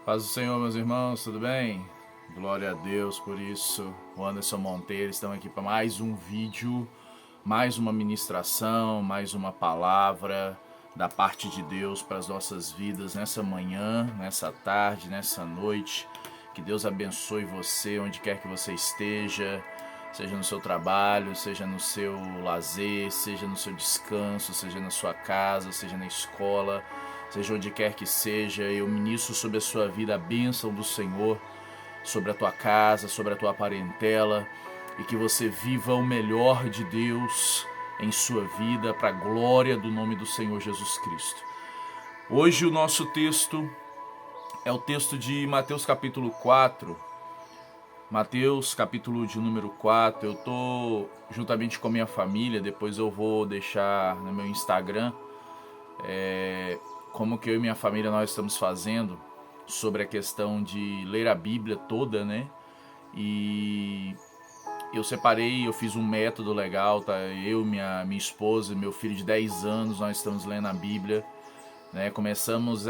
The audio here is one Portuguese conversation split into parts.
Paz do Senhor, meus irmãos, tudo bem? Glória a Deus por isso. O Anderson Monteiro, estamos aqui para mais um vídeo, mais uma ministração, mais uma palavra da parte de Deus para as nossas vidas nessa manhã, nessa tarde, nessa noite. Que Deus abençoe você onde quer que você esteja, seja no seu trabalho, seja no seu lazer, seja no seu descanso, seja na sua casa, seja na escola, seja onde quer que seja. Eu ministro sobre a sua vida a bênção do Senhor, sobre a tua casa, sobre a tua parentela, e que você viva o melhor de Deus em sua vida, para a glória do nome do Senhor Jesus Cristo. Hoje o nosso texto é o texto de Mateus capítulo 4. Mateus capítulo de número 4. Eu tô juntamente com a minha família, depois eu vou deixar no meu Instagram como que eu e minha família nós estamos fazendo sobre a questão de ler a Bíblia toda, né? E eu separei, eu fiz um método legal, tá? Eu, minha esposa e meu filho de 10 anos, nós estamos lendo a Bíblia, né? Começamos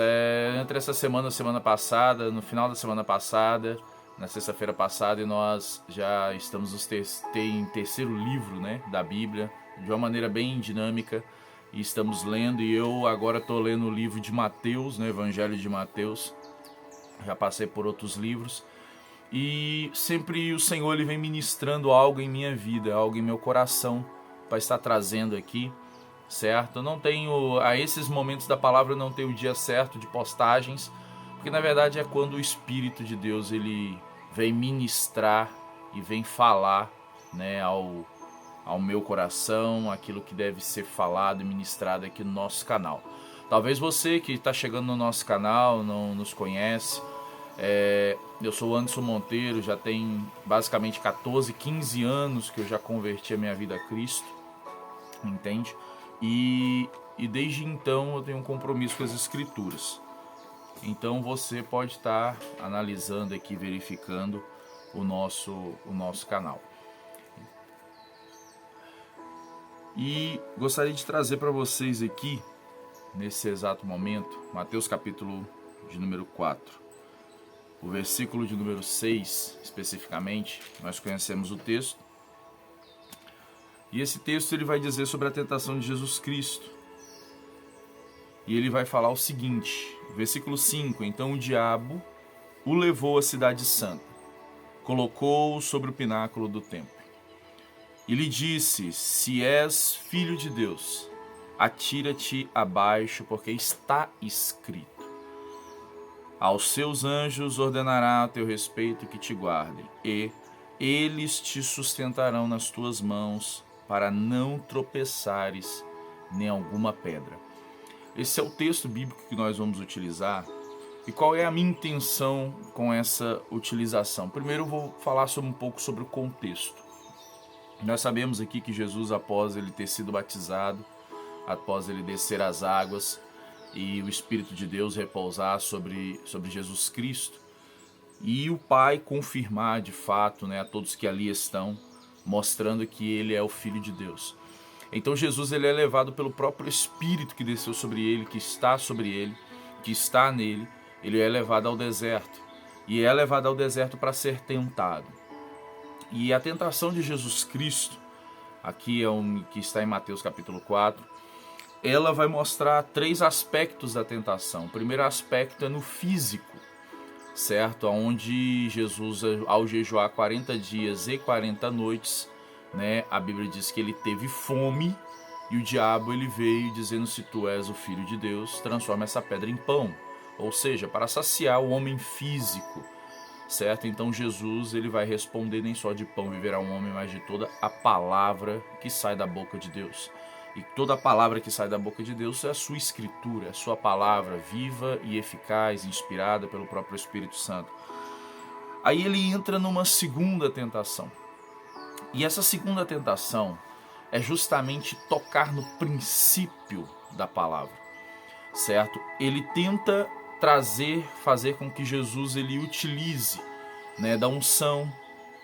entre essa semana passada, no final da semana passada, na sexta-feira passada, e nós já estamos em terceiro livro, né, da Bíblia, de uma maneira bem dinâmica, e estamos lendo, e eu agora estou lendo o livro de Mateus, né, Evangelho de Mateus. Já passei por outros livros, e sempre o Senhor ele vem ministrando algo em minha vida, algo em meu coração, para estar trazendo aqui, certo? Eu não tenho, a esses momentos da palavra eu não tenho o dia certo de postagens, porque na verdade é quando o Espírito de Deus ele vem ministrar e vem falar, né, ao meu coração, aquilo que deve ser falado e ministrado aqui no nosso canal. Talvez você que está chegando no nosso canal não nos conhece. Eu sou o Anderson Monteiro, já tem basicamente 14, 15 anos que eu já converti a minha vida a Cristo, entende? E desde então eu tenho um compromisso com as Escrituras. Então você pode estar analisando aqui, verificando o nosso canal. E gostaria de trazer para vocês aqui, nesse exato momento, Mateus capítulo de número 4. O versículo de número 6, especificamente, nós conhecemos o texto. E esse texto ele vai dizer sobre a tentação de Jesus Cristo. E ele vai falar o seguinte, versículo 5. Então o diabo o levou à cidade santa, colocou-o sobre o pináculo do templo. E lhe disse, se és filho de Deus, atira-te abaixo, porque está escrito. Aos seus anjos ordenará a teu respeito que te guardem, e eles te sustentarão nas tuas mãos, para não tropeçares nem alguma pedra. Esse é o texto bíblico que nós vamos utilizar. E qual é a minha intenção com essa utilização? Primeiro eu vou falar um pouco sobre o contexto. Nós sabemos aqui que Jesus, após ele ter sido batizado, após ele descer as águas e o Espírito de Deus repousar sobre Jesus Cristo, e o Pai confirmar de fato, né, a todos que ali estão, mostrando que ele é o Filho de Deus. Então Jesus ele é levado pelo próprio Espírito que desceu sobre ele, que está sobre ele, que está nele. Ele é levado ao deserto, e é levado ao deserto para ser tentado. E a tentação de Jesus Cristo, aqui é que está em Mateus capítulo 4, ela vai mostrar 3 aspectos da tentação. O primeiro aspecto é no físico, certo? Onde Jesus, ao jejuar 40 dias e 40 noites, né, a Bíblia diz que ele teve fome, e o diabo ele veio dizendo, se tu és o Filho de Deus, transforma essa pedra em pão. Ou seja, para saciar o homem físico, certo? Então Jesus ele vai responder, nem só de pão viverá um homem, mas de toda a palavra que sai da boca de Deus. E toda a palavra que sai da boca de Deus é a sua escritura, é a sua palavra viva e eficaz, inspirada pelo próprio Espírito Santo. Aí ele entra numa segunda tentação. E essa segunda tentação é justamente tocar no princípio da palavra, certo? Ele tenta fazer com que Jesus ele utilize, né, da unção,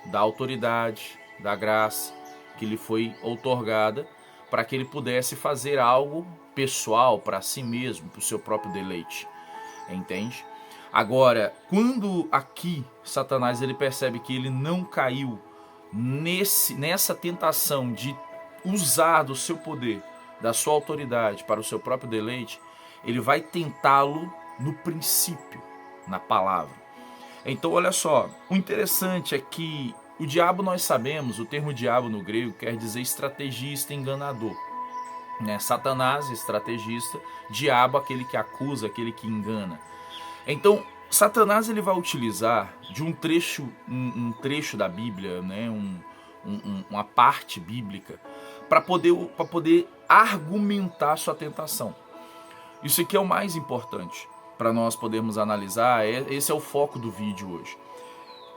da autoridade, da graça que lhe foi outorgada, para que ele pudesse fazer algo pessoal para si mesmo, para o seu próprio deleite, entende? Agora, quando aqui Satanás ele percebe que ele não caiu nessa tentação de usar do seu poder, da sua autoridade para o seu próprio deleite, ele vai tentá-lo no princípio, na palavra. Então olha só, o interessante é que o diabo, nós sabemos, o termo diabo no grego quer dizer estrategista, enganador. Satanás, estrategista, diabo, aquele que acusa, aquele que engana. Então, Satanás ele vai utilizar de um trecho da Bíblia, né, uma parte bíblica, para poder argumentar sua tentação. Isso aqui é o mais importante para nós podermos analisar. Esse é o foco do vídeo hoje.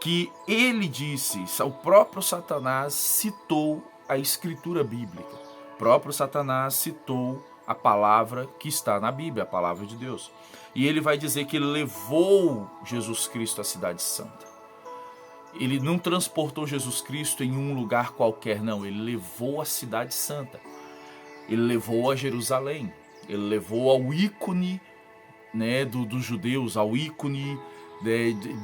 Que ele disse, o próprio Satanás citou a escritura bíblica. O próprio Satanás citou a palavra que está na Bíblia, a palavra de Deus. E ele vai dizer que ele levou Jesus Cristo à cidade santa. Ele não transportou Jesus Cristo em um lugar qualquer, não. Ele levou à cidade santa. Ele levou a Jerusalém. Ele levou ao ícone, né, dos judeus, ao ícone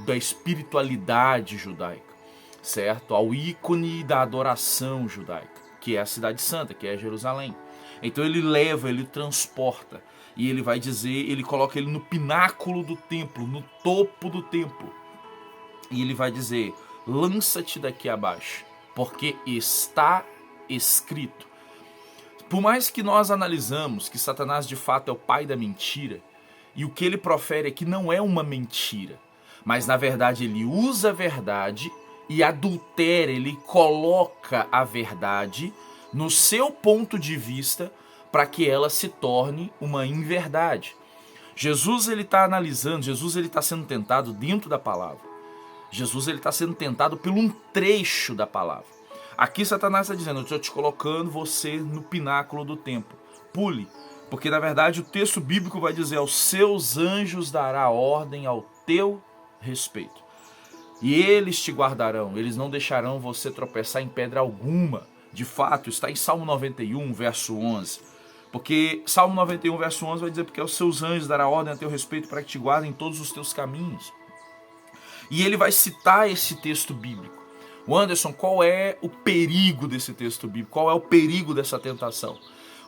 da espiritualidade judaica, certo? Ao ícone da adoração judaica, que é a cidade santa, que é Jerusalém. Então ele leva, ele transporta, e ele vai dizer, ele coloca ele no pináculo do templo, no topo do templo, e ele vai dizer: lança-te daqui abaixo, porque está escrito. Por mais que nós analisamos que Satanás de fato é o pai da mentira, e o que ele profere aqui não é uma mentira, mas na verdade ele usa a verdade e adultera, ele coloca a verdade no seu ponto de vista para que ela se torne uma inverdade. Jesus ele está analisando, Jesus ele está sendo tentado dentro da palavra. Jesus ele está sendo tentado por um trecho da palavra. Aqui Satanás está dizendo: eu estou te colocando você no pináculo do templo. Pule, porque na verdade o texto bíblico vai dizer: aos seus anjos dará ordem ao teu respeito. E eles te guardarão, eles não deixarão você tropeçar em pedra alguma. De fato, está em Salmo 91, verso 11. Porque Salmo 91, verso 11 vai dizer: porque aos seus anjos dará ordem a teu respeito para que te guardem em todos os teus caminhos. E ele vai citar esse texto bíblico. O Anderson, qual é o perigo desse texto bíblico? Qual é o perigo dessa tentação?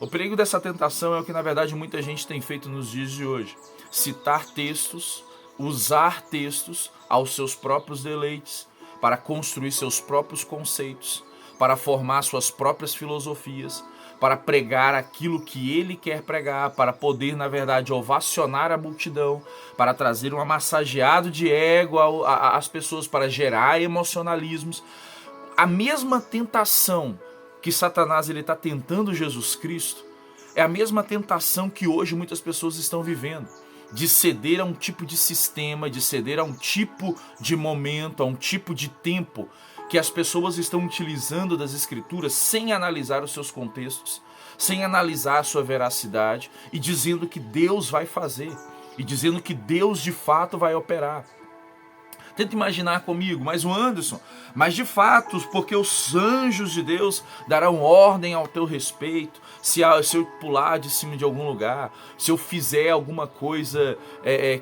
O perigo dessa tentação é o que na verdade muita gente tem feito nos dias de hoje. Citar textos, usar textos aos seus próprios deleites, para construir seus próprios conceitos, para formar suas próprias filosofias, para pregar aquilo que ele quer pregar, para poder, na verdade, ovacionar a multidão, para trazer um massageado de ego às pessoas, para gerar emocionalismos. A mesma tentação que Satanás está tentando Jesus Cristo é a mesma tentação que hoje muitas pessoas estão vivendo, de ceder a um tipo de sistema, de ceder a um tipo de momento, a um tipo de tempo que as pessoas estão utilizando das escrituras sem analisar os seus contextos, sem analisar a sua veracidade, e dizendo que Deus vai fazer, e dizendo que Deus de fato vai operar. Tenta imaginar comigo, mas o Anderson, mas de fato, porque os anjos de Deus darão ordem ao teu respeito, se eu pular de cima de algum lugar, se eu fizer alguma coisa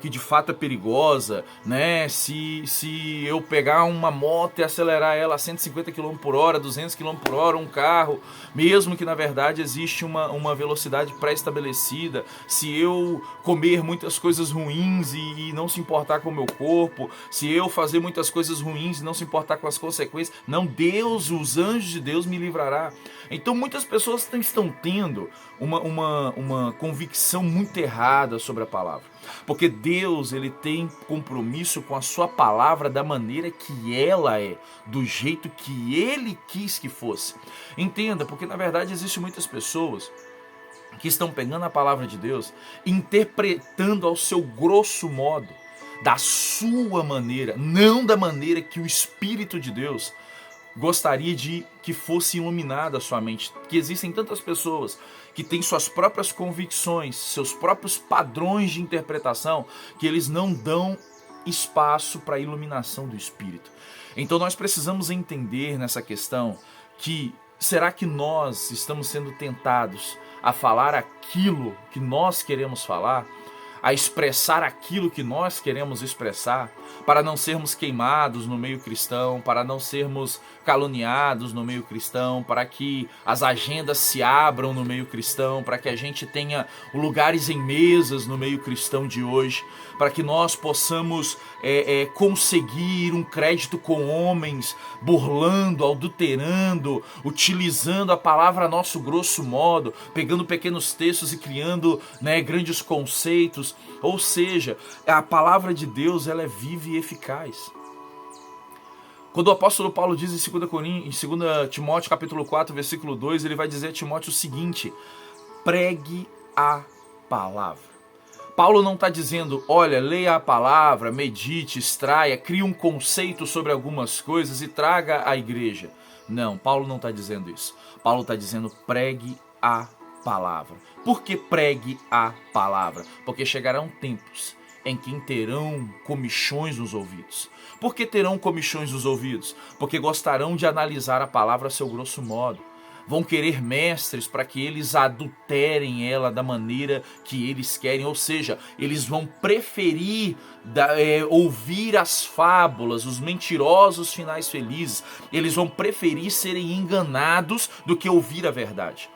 que de fato é perigosa, né? Se eu pegar uma moto e acelerar ela a 150 km por hora, 200 km por hora, um carro, mesmo que na verdade existe uma velocidade pré-estabelecida, se eu comer muitas coisas ruins e não se importar com o meu corpo, se eu fazer muitas coisas ruins e não se importar com as consequências, não, Deus, os anjos de Deus me livrará. Então muitas pessoas estão tendo uma convicção muito errada sobre a palavra, porque Deus ele tem compromisso com a sua palavra da maneira que ela é, do jeito que ele quis que fosse. Entenda, porque na verdade existem muitas pessoas que estão pegando a palavra de Deus, interpretando ao seu grosso modo, da sua maneira, não da maneira que o Espírito de Deus gostaria de que fosse iluminada a sua mente. Que existem tantas pessoas que têm suas próprias convicções, seus próprios padrões de interpretação, que eles não dão espaço para a iluminação do Espírito. Então nós precisamos entender nessa questão que será que nós estamos sendo tentados a falar aquilo que nós queremos falar? a expressar aquilo que nós queremos expressar, para não sermos queimados no meio cristão, para não sermos caluniados no meio cristão, para que as agendas se abram no meio cristão, para que a gente tenha lugares em mesas no meio cristão de hoje, para que nós possamos conseguir um crédito com homens, burlando, adulterando, utilizando a palavra a nosso grosso modo, pegando pequenos textos e criando, grandes conceitos. Ou seja, a palavra de Deus, ela é viva e eficaz. Quando o apóstolo Paulo diz em 2 Timóteo capítulo 4, versículo 2, ele vai dizer a Timóteo o seguinte: pregue a palavra. Paulo não está dizendo, olha, leia a palavra, medite, extraia, crie um conceito sobre algumas coisas e traga à igreja. Não, Paulo não está dizendo isso. Paulo está dizendo, pregue a palavra. Por que pregue a palavra? Porque chegarão tempos em que terão comichões nos ouvidos. Por que terão comichões nos ouvidos? Porque gostarão de analisar a palavra a seu grosso modo. Vão querer mestres para que eles adulterem ela da maneira que eles querem. Ou seja, eles vão preferir ouvir as fábulas, os mentirosos finais felizes. Eles vão preferir serem enganados do que ouvir a verdade.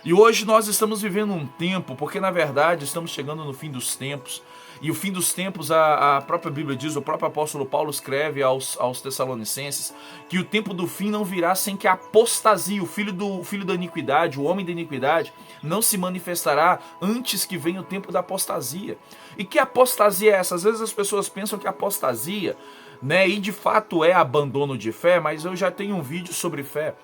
E hoje nós estamos vivendo um tempo, porque na verdade estamos chegando no fim dos tempos. E o fim dos tempos, a própria Bíblia diz, o próprio apóstolo Paulo escreve aos Tessalonicenses, que o tempo do fim não virá sem que a apostasia, o filho da iniquidade, o homem da iniquidade, não se manifestará antes que venha o tempo da apostasia. E que apostasia é essa? Às vezes as pessoas pensam que apostasia, e de fato é abandono de fé, mas eu já tenho um vídeo sobre fé.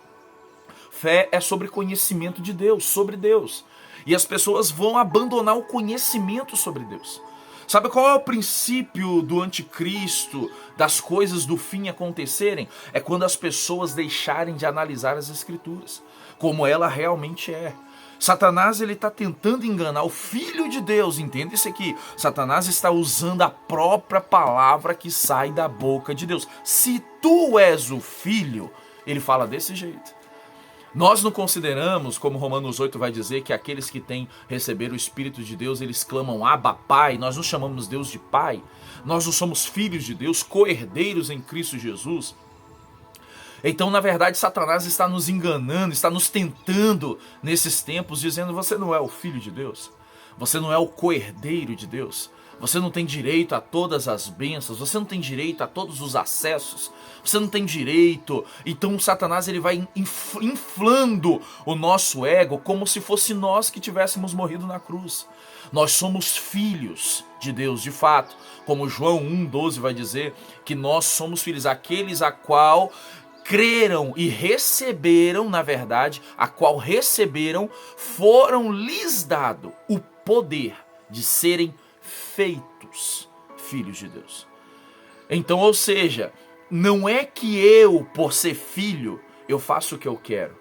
Fé é sobre conhecimento de Deus, sobre Deus. E as pessoas vão abandonar o conhecimento sobre Deus. Sabe qual é o princípio do anticristo, das coisas do fim acontecerem? É quando as pessoas deixarem de analisar as escrituras, como ela realmente é. Satanás está tentando enganar o Filho de Deus, entenda isso aqui. Satanás está usando a própria palavra que sai da boca de Deus. Se tu és o Filho, ele fala desse jeito. Nós não consideramos, como Romanos 8 vai dizer, que aqueles que têm receber o Espírito de Deus, eles clamam Abba, Pai. Nós não chamamos Deus de Pai. Nós não somos filhos de Deus, co-herdeiros em Cristo Jesus. Então, na verdade, Satanás está nos enganando, está nos tentando nesses tempos, dizendo, você não é o Filho de Deus. Você não é o co-herdeiro de Deus. Você não tem direito a todas as bênçãos, você não tem direito a todos os acessos, você não tem direito. Então Satanás ele vai inflando o nosso ego como se fosse nós que tivéssemos morrido na cruz. Nós somos filhos de Deus de fato, como João 1,12 vai dizer, que nós somos filhos, aqueles a qual creram e receberam, na verdade, a qual receberam, foram lhes dado o poder de serem feitos filhos de Deus. Então, ou seja, não é que eu, por ser filho, eu faço o que eu quero.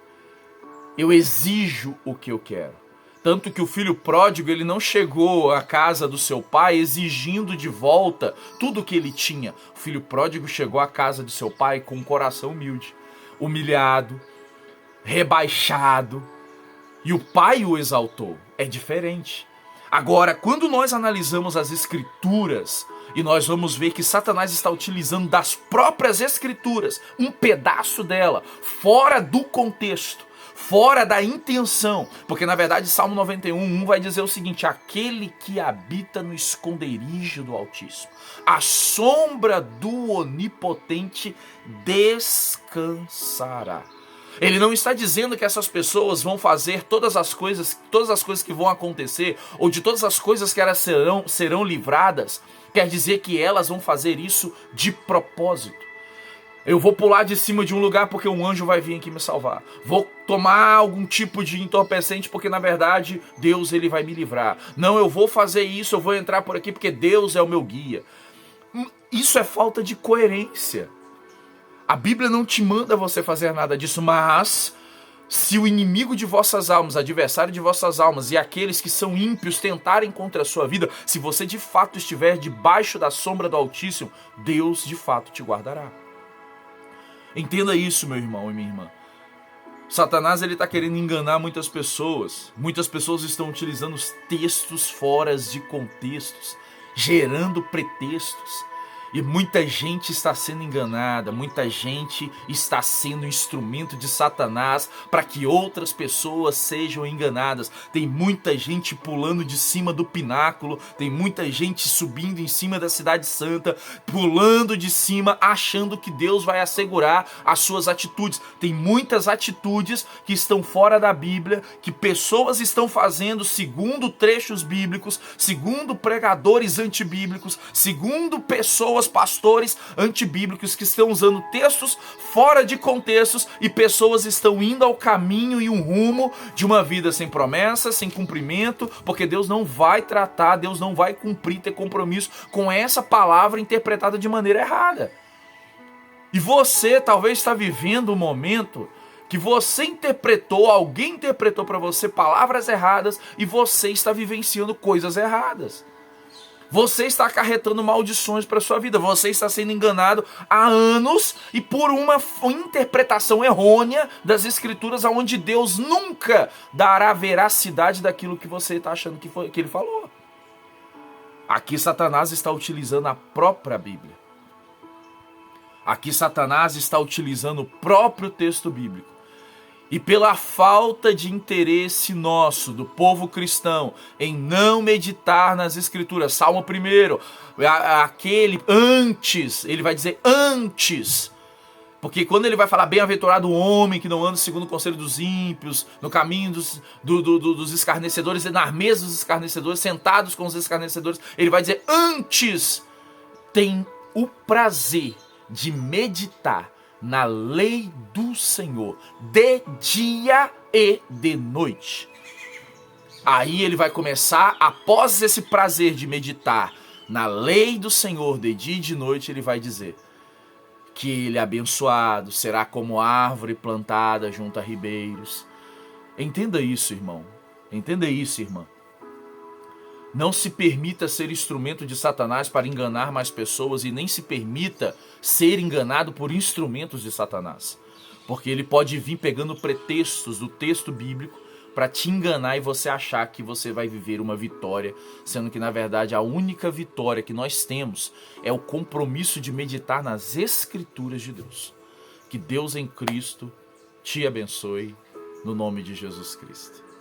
Eu exijo o que eu quero. Tanto que o filho pródigo, ele não chegou à casa do seu pai exigindo de volta tudo o que ele tinha. O filho pródigo chegou à casa de seu pai com um coração humilde, humilhado, rebaixado. E o pai o exaltou. É diferente. Agora, quando nós analisamos as escrituras e nós vamos ver que Satanás está utilizando das próprias escrituras, um pedaço dela, fora do contexto, fora da intenção, porque na verdade Salmo 91:1 vai dizer o seguinte: aquele que habita no esconderijo do Altíssimo, a sombra do Onipotente descansará. Ele não está dizendo que essas pessoas vão fazer todas as coisas que vão acontecer, ou de todas as coisas que elas serão livradas, quer dizer que elas vão fazer isso de propósito. Eu vou pular de cima de um lugar porque um anjo vai vir aqui me salvar. Vou tomar algum tipo de entorpecente porque na verdade Deus ele vai me livrar. Não, eu vou fazer isso, eu vou entrar por aqui porque Deus é o meu guia. Isso é falta de coerência. A Bíblia não te manda você fazer nada disso, mas se o inimigo de vossas almas, adversário de vossas almas e aqueles que são ímpios tentarem contra a sua vida, se você de fato estiver debaixo da sombra do Altíssimo, Deus de fato te guardará. Entenda isso, meu irmão e minha irmã. Satanás ele está querendo enganar muitas pessoas. Muitas pessoas estão utilizando os textos fora de contextos, gerando pretextos. E muita gente está sendo enganada, muita gente está sendo instrumento de Satanás para que outras pessoas sejam enganadas. Tem muita gente pulando de cima do pináculo, tem muita gente subindo em cima da cidade santa, pulando de cima, achando que Deus vai assegurar as suas atitudes. Tem muitas atitudes que estão fora da Bíblia, que pessoas estão fazendo segundo trechos bíblicos, segundo pregadores antibíblicos, segundo pessoas, pastores antibíblicos que estão usando textos fora de contextos, e pessoas estão indo ao caminho e um rumo de uma vida sem promessa, sem cumprimento, porque Deus não vai tratar, Deus não vai cumprir, ter compromisso com essa palavra interpretada de maneira errada. E você talvez está vivendo um momento que você interpretou, alguém interpretou para você palavras erradas e você está vivenciando coisas erradas. Você está acarretando maldições para a sua vida. Você está sendo enganado há anos e por uma interpretação errônea das Escrituras, onde Deus nunca dará veracidade daquilo que você está achando que Ele falou. Aqui Satanás está utilizando a própria Bíblia. Aqui Satanás está utilizando o próprio texto bíblico. E pela falta de interesse nosso, do povo cristão, em não meditar nas Escrituras, Salmo 1, aquele antes, ele vai dizer antes, porque quando ele vai falar bem-aventurado o homem que não anda segundo o conselho dos ímpios, no caminho dos escarnecedores, e nas mesas dos escarnecedores, sentados com os escarnecedores, ele vai dizer antes, tem o prazer de meditar na lei do Senhor, de dia e de noite. Aí ele vai começar, após esse prazer de meditar na lei do Senhor, de dia e de noite, ele vai dizer que ele é abençoado, será como árvore plantada junto a ribeiros. Entenda isso, irmão. Entenda isso, irmã. Não se permita ser instrumento de Satanás para enganar mais pessoas, e nem se permita ser enganado por instrumentos de Satanás. Porque ele pode vir pegando pretextos do texto bíblico para te enganar e você achar que você vai viver uma vitória, sendo que na verdade a única vitória que nós temos é o compromisso de meditar nas Escrituras de Deus. Que Deus em Cristo te abençoe, no nome de Jesus Cristo.